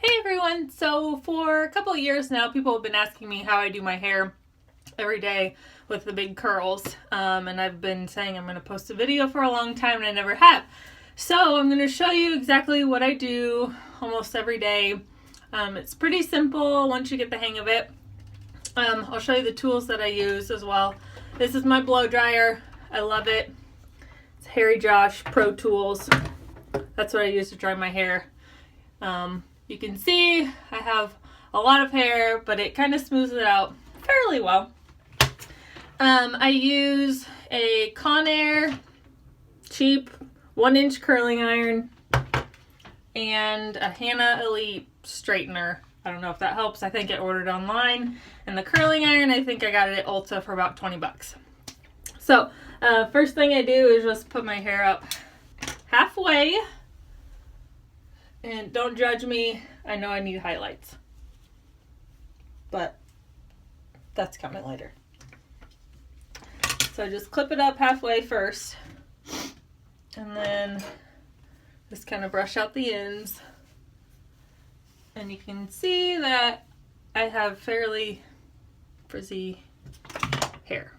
Hey everyone! So for a couple of years now, people have been asking me how I do my hair every day with the big curls. And I've been saying I'm going to post a video for a long time and I never have. So I'm going to show you exactly what I do almost every day. It's pretty simple once you get the hang of it. I'll show you the tools that I use as well. This is my blow dryer. I love it. It's Harry Josh Pro Tools. That's what I use to dry my hair. You can see I have a lot of hair, but it kind of smooths it out fairly well. I use a Conair cheap 1-inch curling iron and a Hanna Elite straightener. I don't know if that helps. I think I ordered online. And the curling iron, I think I got it at Ulta for about 20 bucks. So, first thing I do is just put my hair up halfway. And don't judge me. I know I need highlights. But that's coming later. So just clip it up halfway first. And then just kind of brush out the ends. And you can see that I have fairly frizzy hair.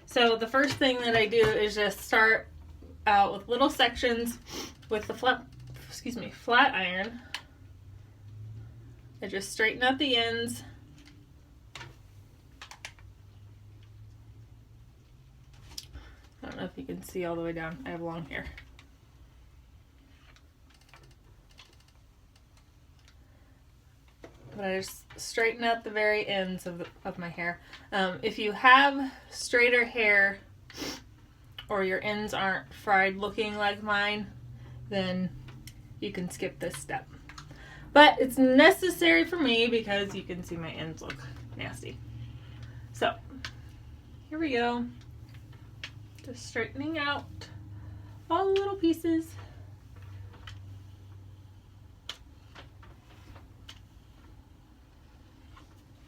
So the first thing that I do is just start out with little sections with the flat iron. I just straighten out the ends. I don't know if you can see all the way down. I have long hair. But I just straighten out the very ends of my hair. If you have straighter hair or your ends aren't fried looking like mine, then you can skip this step. But it's necessary for me because you can see my ends look nasty. So, here we go. Just straightening out all the little pieces.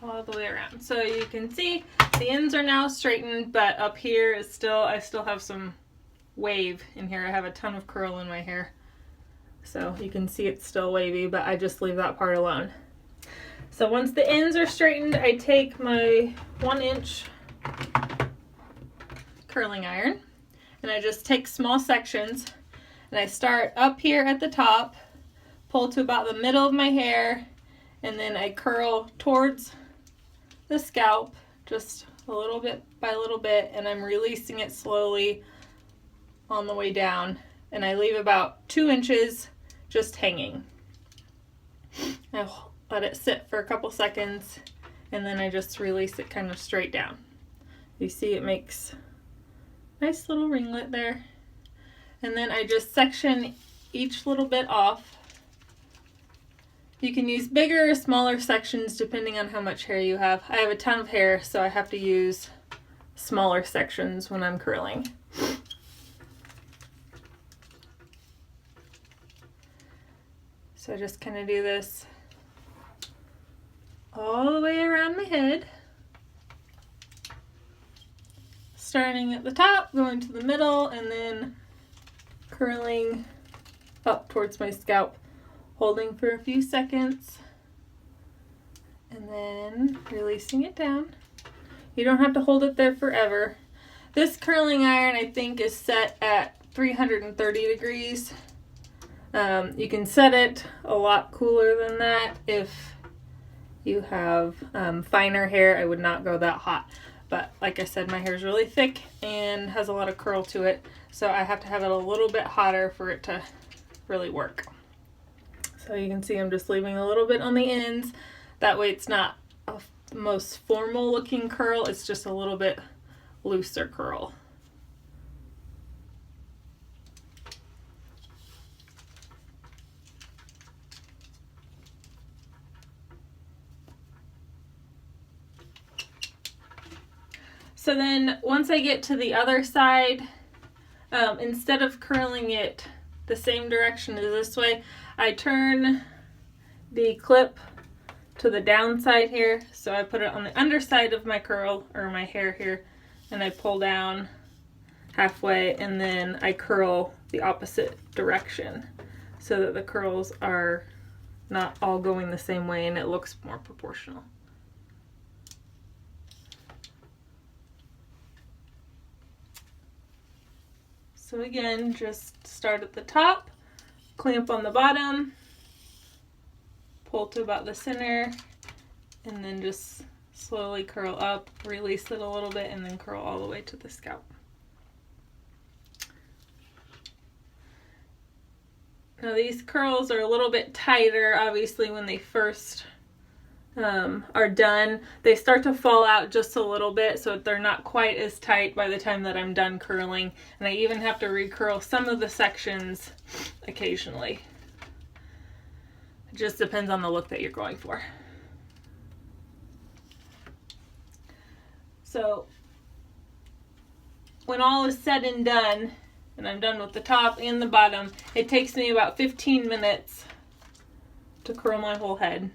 All the way around. So you can see the ends are now straightened, but up here is I still have some wave in here. I have a ton of curl in my hair. So you can see it's still wavy, but I just leave that part alone. So once the ends are straightened, I take my 1-inch curling iron and I just take small sections and I start up here at the top, pull to about the middle of my hair, and then I curl towards the scalp just a little bit by little bit, and I'm releasing it slowly on the way down, and I leave about 2 inches just hanging. I'll let it sit for a couple seconds and then I just release it kind of straight down. You see it makes a nice little ringlet there. And then I just section each little bit off. You can use bigger or smaller sections depending on how much hair you have. I have a ton of hair, so I have to use smaller sections when I'm curling. So I just kind of do this all the way around my head. Starting at the top, going to the middle, and then curling up towards my scalp, holding for a few seconds, and then releasing it down. You don't have to hold it there forever. This curling iron, I think, is set at 330 degrees. You can set it a lot cooler than that if you have finer hair. I would not go that hot. But like I said, my hair is really thick and has a lot of curl to it. So I have to have it a little bit hotter for it to really work. So you can see I'm just leaving a little bit on the ends. That way it's not a most formal looking curl. It's just a little bit looser curl. So then once I get to the other side, instead of curling it the same direction as this way, I turn the clip to the downside here. So I put it on the underside of my curl or my hair here, and I pull down halfway, and then I curl the opposite direction so that the curls are not all going the same way, and it looks more proportional. So again, just start at the top, clamp on the bottom, pull to about the center, and then just slowly curl up, release it a little bit, and then curl all the way to the scalp. Now these curls are a little bit tighter, obviously, when they first are done. They start to fall out just a little bit, so they're not quite as tight by the time that I'm done curling. And I even have to recurl some of the sections occasionally. It just depends on the look that you're going for. So when all is said and done, and I'm done with the top and the bottom, it takes me about 15 minutes to curl my whole head,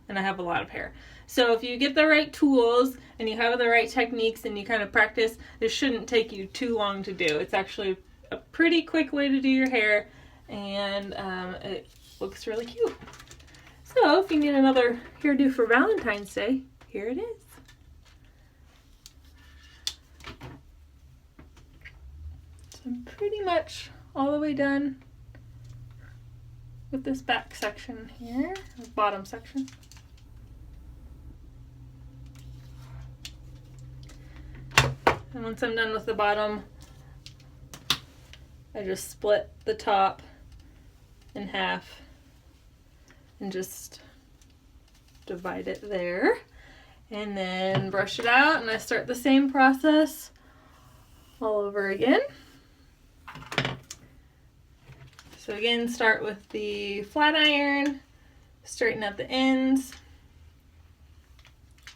and I have a lot of hair. So if you get the right tools and you have the right techniques and you kind of practice, this shouldn't take you too long to do. It's actually a pretty quick way to do your hair, and it looks really cute. So if you need another hairdo for Valentine's Day, here it is. I'm pretty much all the way done with this back section here, or bottom section. And once I'm done with the bottom, I just split the top in half and just divide it there, and then brush it out, and I start the same process all over again. So again, start with the flat iron, straighten out the ends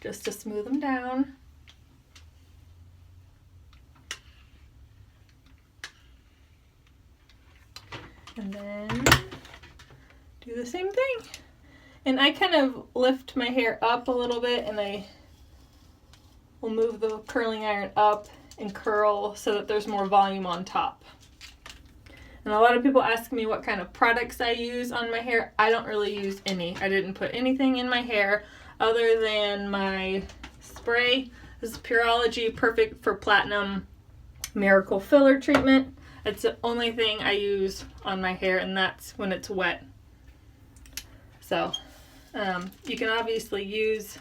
just to smooth them down. And then do the same thing. And I kind of lift my hair up a little bit, and I will move the curling iron up and curl so that there's more volume on top. And a lot of people ask me what kind of products I use on my hair. I don't really use any. I didn't put anything in my hair other than my spray. This is Pureology Perfect for Platinum Miracle Filler Treatment. It's the only thing I use on my hair, and that's when it's wet. So you can obviously use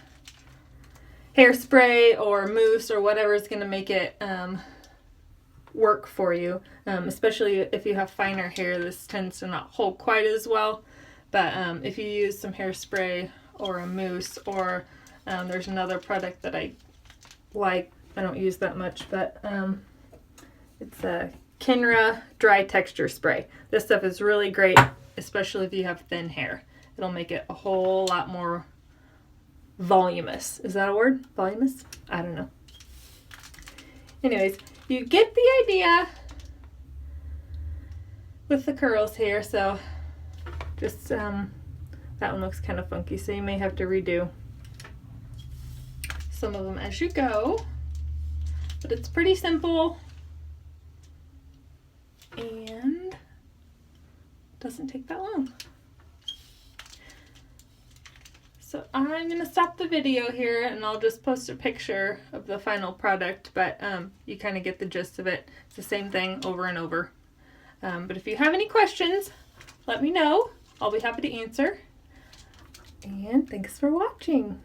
hairspray or mousse or whatever is going to make it work for you, especially if you have finer hair. This tends to not hold quite as well, but if you use some hairspray or a mousse, or there's another product that I like, I don't use that much, but it's a Kenra Dry Texture Spray. This stuff is really great, especially if you have thin hair. It'll make it a whole lot more voluminous. Is that a word? Voluminous? I don't know. Anyways, you get the idea with the curls here. So just that one looks kind of funky, so you may have to redo some of them as you go, but it's pretty simple and doesn't take that long. So I'm going to stop the video here, and I'll just post a picture of the final product, but you kind of get the gist of it. It's the same thing over and over. But if you have any questions, let me know. I'll be happy to answer. And thanks for watching.